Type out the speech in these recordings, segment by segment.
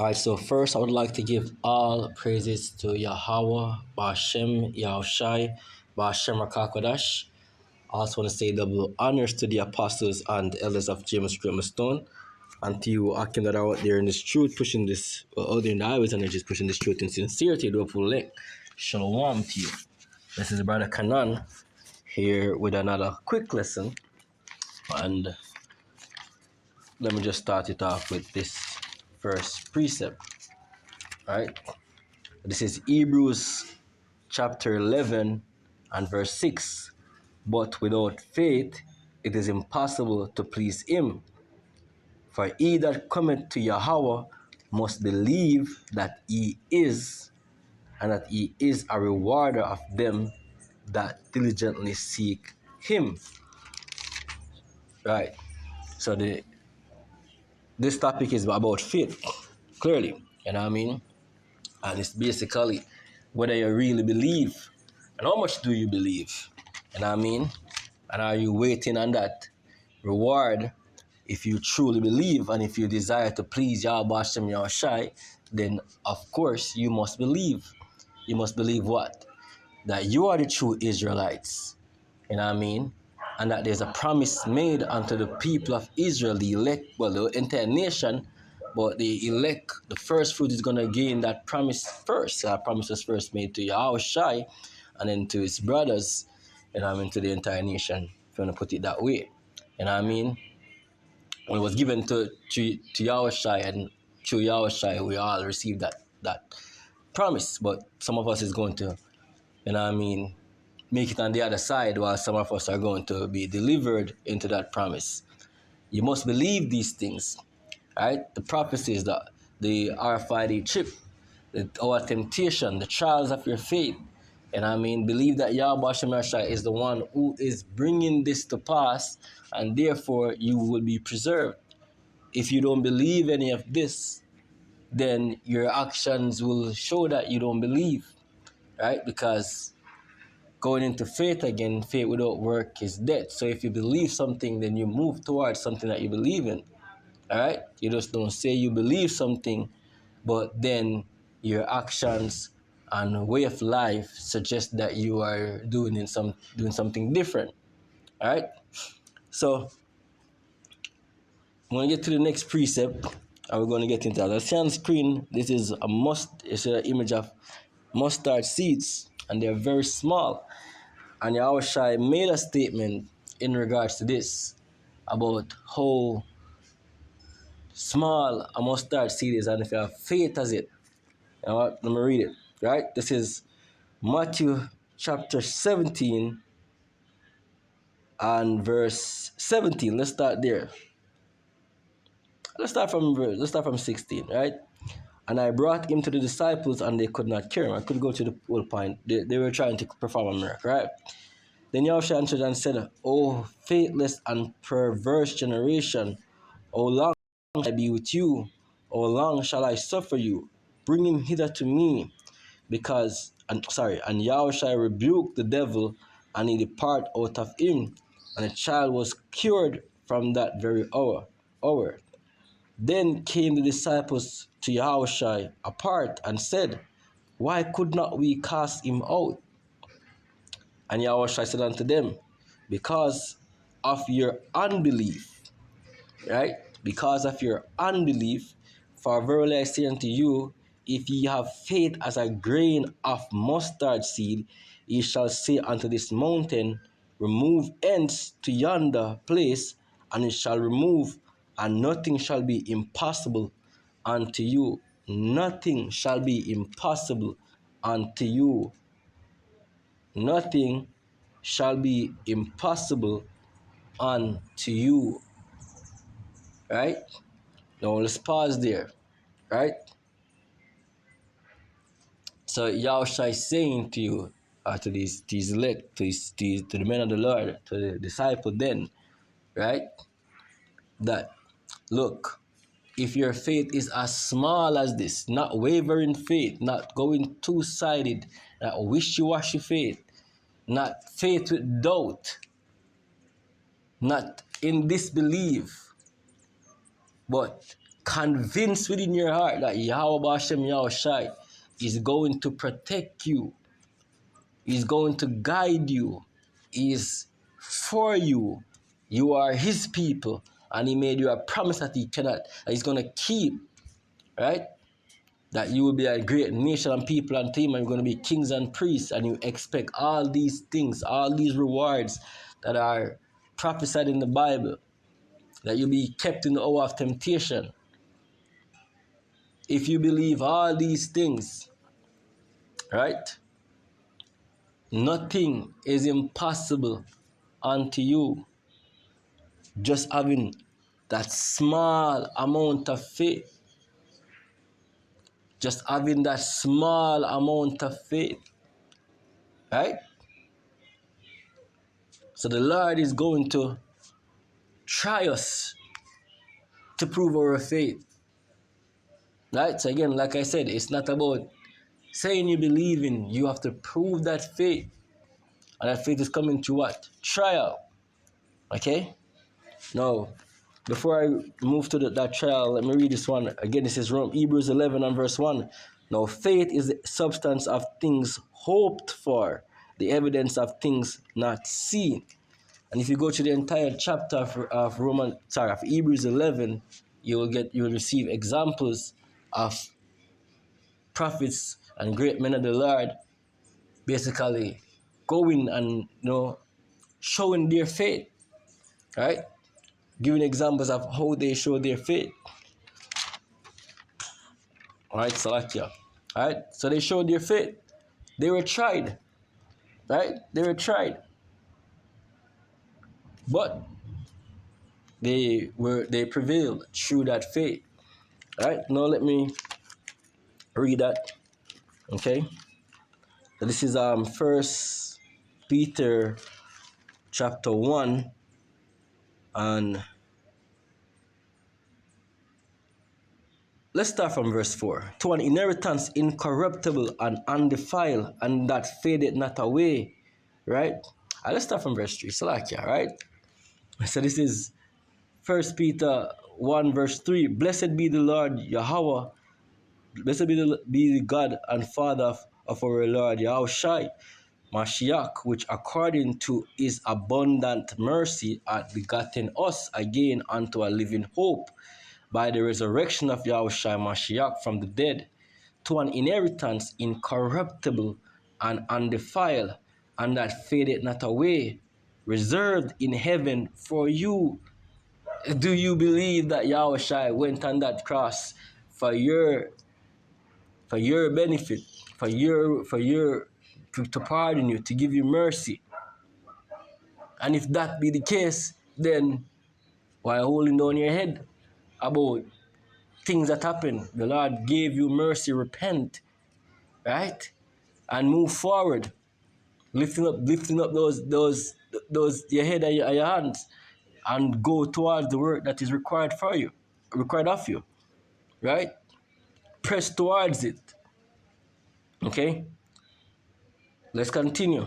Alright, so first I would like to give all praises to Yahweh, Bashem, Yahushai, Bashem Rakakodash. I also want to say double honors to the apostles and the elders of James Graham Stone, and to you, Akim, that are out there in this truth, pushing this, out there in the highways and just pushing this truth in sincerity, do full length. Shalom to you. This is Brother Kanan here with another quick lesson, and let me just start it off with this first precept. Right? This is Hebrews chapter 11 and verse 6. But without faith it is impossible to please him. For he that cometh to Yahweh must believe that he is, and that he is a rewarder of them that diligently seek him. Right. So this topic is about faith, clearly. You know what I mean? And it's basically whether you really believe and how much do you believe. You know what I mean? And are you waiting on that reward? If you truly believe and if you desire to please Yahweh Hashem Yahushai, then of course you must believe. You must believe what? That you are the true Israelites. You know what I mean? And that there's a promise made unto the people of Israel, the elect, well, the entire nation, but the elect, the first fruit is going to gain that promise first. That promise was first made to Yahushai and then to his brothers, you know what I mean, to the entire nation, if you want to put it that way. You know what I mean? When it was given to Yahushai, and through Yahushai, we all received that promise. But some of us is going to, you know what I mean, make it on the other side, while some of us are going to be delivered into that promise. You must believe these things, right? The prophecies, the RFID chip, our temptation, the trials of your faith. And I mean, believe that Yahweh Shemashah is the one who is bringing this to pass, and therefore you will be preserved. If you don't believe any of this, then your actions will show that you don't believe, right? Because going into faith again, faith without work is dead. So if you believe something, then you move towards something that you believe in. All right? You just don't say you believe something, but then your actions and way of life suggest that you are doing something different. All right? So I'm going to get to the next precept, and we're going to get into that. See on the screen, this is it's an image of mustard seeds, and they're very small. And Yahushua made a statement in regards to this about how small a mustard seed is, and if you have faith as it. You know what? Let me read it. Right? This is Matthew chapter 17 and verse 17. Let's start there. Let's start from 16, right? And I brought him to the disciples, and they could not cure him. I could go to the whole point. They were trying to perform a miracle, right? Then Yahushua answered and said, O faithless and perverse generation, how long shall I be with you? How long shall I suffer you? Bring him hither to me. And Yahushua rebuked the devil, and he departed out of him, and the child was cured from that very hour. Then came the disciples to Yahushua apart and said, Why could not we cast him out? And Yahushua said unto them, Because of your unbelief. Right? Because of your unbelief. For verily I say unto you, if ye have faith as a grain of mustard seed, ye shall say unto this mountain, Remove hence to yonder place, and it shall remove, and nothing shall be impossible unto you. Nothing shall be impossible unto you. Nothing shall be impossible unto you. Right? Now let's pause there. Right? So Yahushua is saying to you, to these elect, to the men of the Lord, to the disciple then, right? That, look, if your faith is as small as this, not wavering faith, not going two-sided, not wishy-washy faith, not faith with doubt, not in disbelief, but convinced within your heart that Yahweh Hashem Yahushai is going to protect you, is going to guide you, is for you. You are his people, and he made you a promise that that he's going to keep, right? That you will be a great nation and people and team, and you're going to be kings and priests, and you expect all these things, all these rewards that are prophesied in the Bible, that you'll be kept in the hour of temptation. If you believe all these things, right, nothing is impossible unto you. Just having that small amount of faith. Just having that small amount of faith. Right? So the Lord is going to try us to prove our faith. Right? So again, like I said, it's not about saying you believe in. You have to prove that faith. And that faith is coming to what? Trial. Okay? Now, before I move to that trial, let me read this one. Again, this is Hebrews 11 and verse 1. Now, faith is the substance of things hoped for, the evidence of things not seen. And if you go to the entire chapter of Hebrews 11, you will receive examples of prophets and great men of the Lord basically going and showing their faith, right? Giving examples of how they show their faith. Alright, Salakia. Alright, so they showed their faith. They were tried. Right? They were tried. But they prevailed through that faith. Alright, now let me read that. Okay? So this is 1 Peter chapter 1 and let's start from verse 4. To an inheritance incorruptible and undefiled, and that fadeth not away. Right? Let's start from verse 3. Salakia, right? So this is 1 Peter 1 verse 3. Blessed be the Lord Yahweh. Blessed be the God and Father of our Lord Yahushai Mashiach, which according to his abundant mercy hath begotten us again unto a living hope by the resurrection of Yahushai Mashiach from the dead, to an inheritance incorruptible and undefiled, and that fadeth not away, reserved in heaven for you. Do you believe that Yahushai went on that cross for your benefit, to pardon you, to give you mercy? And if that be the case, then why holding down your head about things that happen? The Lord gave you mercy, repent, right? And move forward. Lifting up those your head and your hands, and go towards the work that is required of you, right? Press towards it. Okay? Let's continue.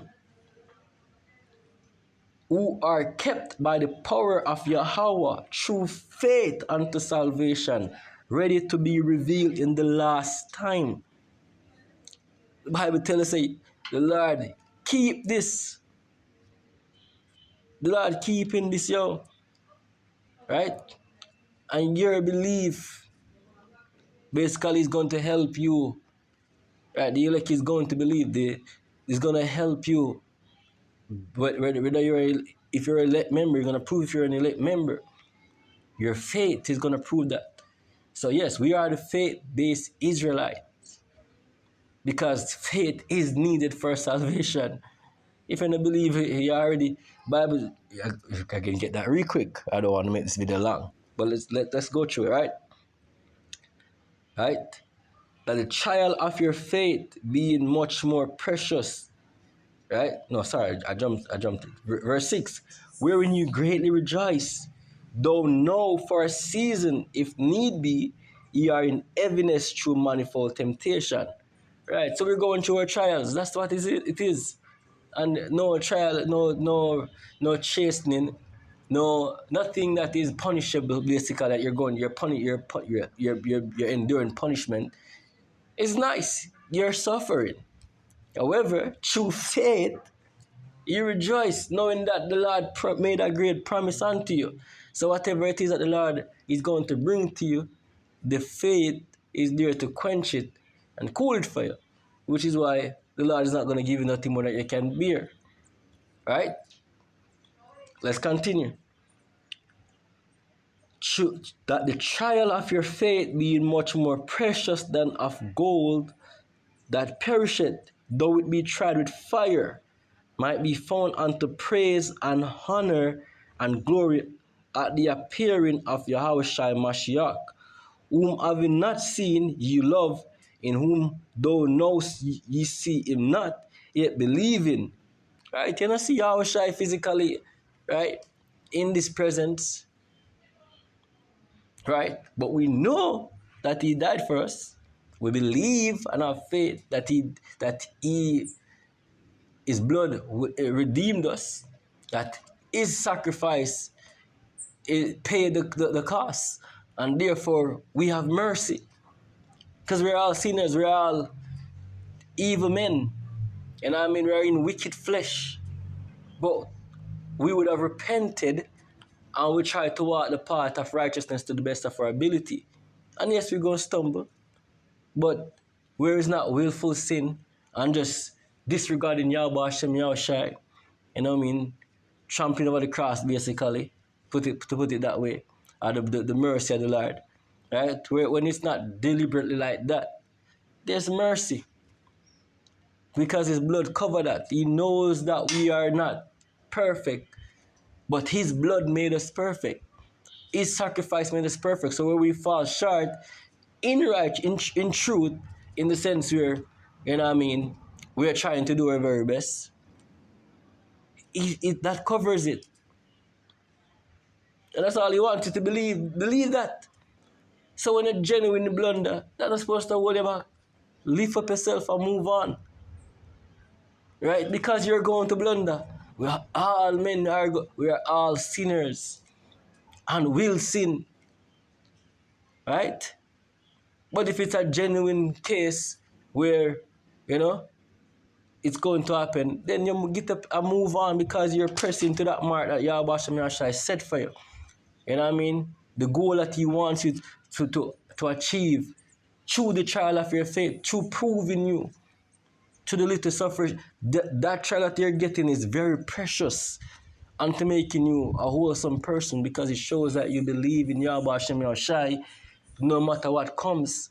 Who are kept by the power of Yahweh through faith unto salvation, ready to be revealed in the last time. The Bible tells us, the Lord keep this. The Lord keeping this, right? And your belief basically is going to help you, right? The elect is going to believe. It's going to help you. Whether if you're an elect member, you're going to prove if you're an elect member. Your faith is going to prove that. So yes, we are the faith-based Israelites, because faith is needed for salvation. If you don't believe it, you already Bible. I can get that real quick. I don't want to make this video long, but let's go through it, right? Right? That the trial of your faith being much more precious. Right? No, sorry, I jumped. Verse 6. Wherein you greatly rejoice, though know for a season, if need be, ye are in heaviness through manifold temptation. Right? So we're going through our trials. That's what it is. And no trial, no chastening, no nothing that is punishable. Basically, that you're enduring punishment. It's nice. You're suffering. However, through faith, you rejoice knowing that the Lord made a great promise unto you. So whatever it is that the Lord is going to bring to you, the faith is there to quench it and cool it for you. Which is why the Lord is not going to give you nothing more that you can bear. Right? Let's continue. That the trial of your faith being much more precious than of gold that perisheth, though it be tried with fire, might be found unto praise and honor and glory at the appearing of Yahushua Mashiach, whom having not seen ye love, in whom though now ye see him not, yet believing. Right? You don't see Yahushua physically, right? In this presence. Right? But we know that he died for us. We believe and have faith that his blood redeemed us, that his sacrifice paid the cost, and therefore we have mercy. Because we're all sinners, we're all evil men, and I mean we're in wicked flesh. But we would have repented and we try to walk the path of righteousness to the best of our ability. And yes, we're going to stumble. But where is not willful sin and just disregarding Yahweh Hashem Yahushai, you know what I mean, trampling over the cross basically, to put it that way, or the mercy of the Lord, right? When it's not deliberately like that, there's mercy. Because his blood covered that. He knows that we are not perfect, but his blood made us perfect. His sacrifice made us perfect. So where we fall short, in truth, in the sense where, you know what I mean, we're trying to do our very best, that covers it. And that's all he wants you to believe. Believe that. So when you genuinely blunder, that's not supposed to hold you back. Lift up yourself and move on. Right? Because you're going to blunder. We are all men, we are all sinners and will sin. Right? But if it's a genuine case where, you know, it's going to happen, then you get up and move on because you're pressing to that mark that Yahweh Hashem Yahushua set for you. You know what I mean? The goal that he wants you to achieve through the trial of your faith, through proving you, to the little suffering. That trial that you're getting is very precious unto making you a wholesome person, because it shows that you believe in Yahweh Hashem Yahushua no matter what comes.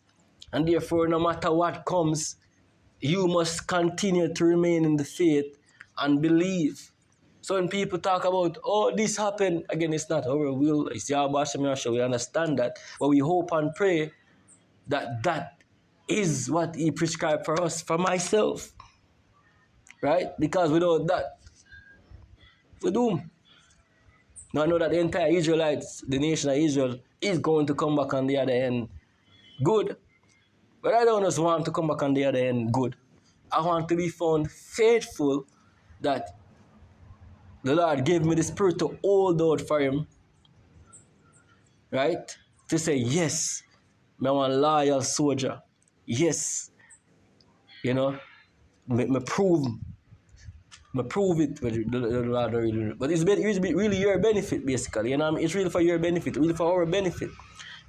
And therefore, no matter what comes, you must continue to remain in the faith and believe. So when people talk about, oh, this happened, again, it's not our will, it's Yahweh Hashem Yahushua, we understand that. But we hope and pray that that is what he prescribed for us, for myself. Right? Because without that, we're doomed. Now I know that the entire Israelites, the nation of Israel, is going to come back on the other end good. But I don't just want to come back on the other end good. I want to be found faithful, that the Lord gave me the spirit to hold out for him. Right? To say, yes, I'm a loyal soldier. Yes. You know, me prove it. But it's really your benefit, basically. You know, it's really for your benefit, really for our benefit.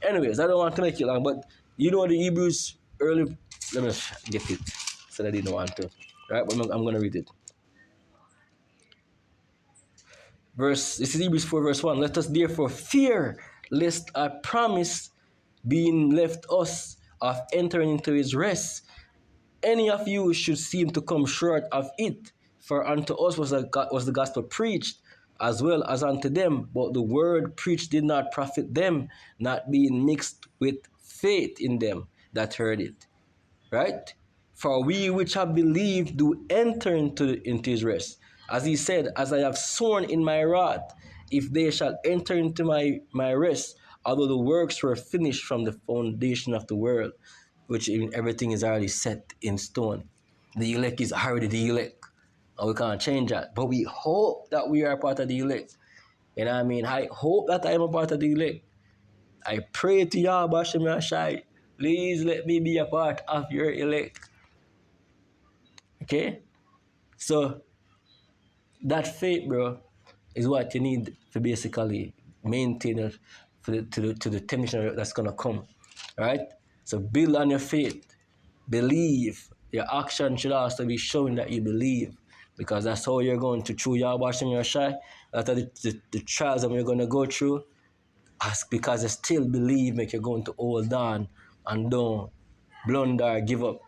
Anyways, I don't want to make it long, but you know the Hebrews early. Let me get it, so that I didn't want to. Right, but I'm going to read it. This is Hebrews 4 verse 1. Let us therefore fear, lest a promise being left us of entering into his rest, any of you should seem to come short of it. For unto us was the gospel preached, as well as unto them. But the word preached did not profit them, not being mixed with faith in them that heard it. Right? For we which have believed do enter into his rest. As he said, as I have sworn in my wrath, if they shall enter into my rest, although the works were finished from the foundation of the world, which everything is already set in stone. The elect is already the elect, and we can't change that. But we hope that we are part of the elect. You know what I mean? I hope that I am a part of the elect. I pray to Yahweh Shem Yashai, please let me be a part of your elect. Okay? So that faith, bro, is what you need to basically maintain it to the temptation that's gonna come. Right? So build on your faith. Believe. Your action should also be showing that you believe. Because that's how you're going to through Yahweh Shem Yashai. After the trials that we're gonna go through, because you still believe, make you going to hold on and don't blunder, give up.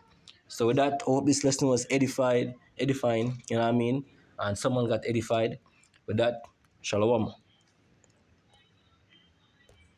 So with that, I hope this lesson was edifying, you know what I mean? And someone got edified. With that, shalom.